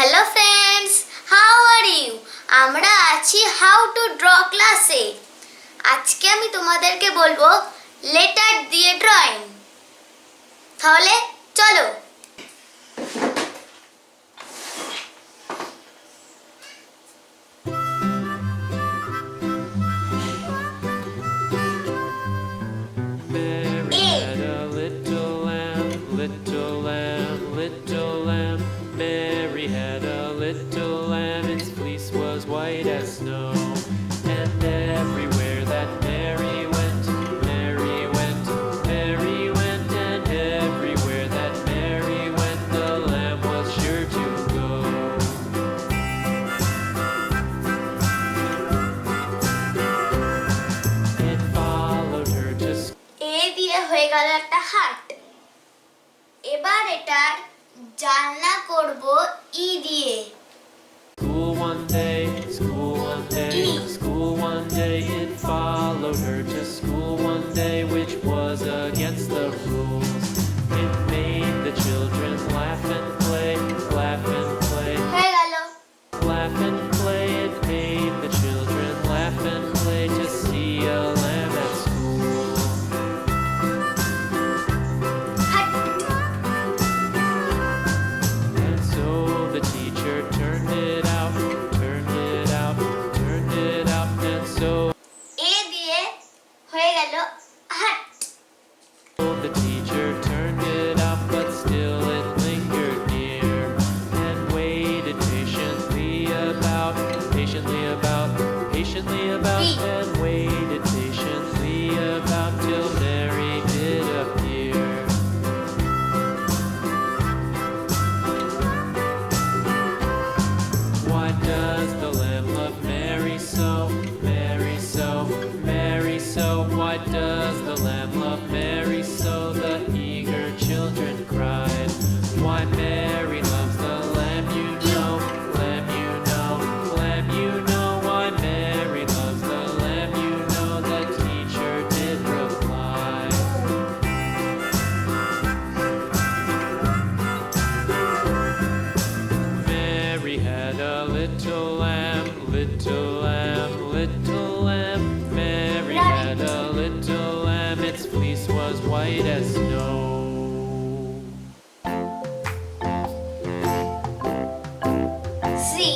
Hello friends, how are you? আমরা আছি how to draw ক্লাসে। আজকে আমি তোমাদেরকে বলবো লেটার দিয়ে ড্রয়িং। তাহলে চলো। Mary had a little lamb, little lamb, little lamb. Mary had a little lamb, its fleece was white as snow. And everywhere that Mary went, Mary went, Mary went. And everywhere that Mary went, the lamb was sure to go. It followed her to এ দিয়ে হয়ে গেল একটা heart. এবার এটার জানলা করব ই দিয়ে। school one day, school one day, school one day. It followed her to school one day, which was against the rules. It made the children laugh and play, laugh and play, হয়ে গেল। laugh and play. It made the children laugh and play to see a lamb at school. হাট। And so the teacher turned it out, turned it out, turned it out. And so এ দিয়ে হয়ে গেল হাট। the teacher turned it out, but still it lingered near and waited patiently about, patiently about, patiently about, and waited patiently about till Mary did appear. Why does the lamb love Mary so, Mary so, Mary so? Why does the lamb love Mary so? The eager children cried. Why Mary loves the lamb, you know, lamb, you know, lamb, you know. Why Mary loves the lamb, you know. The teacher did reply. Mary had a little lamb, little lamb, little lamb. Mary had a little lamb, its fleece was white as snow. C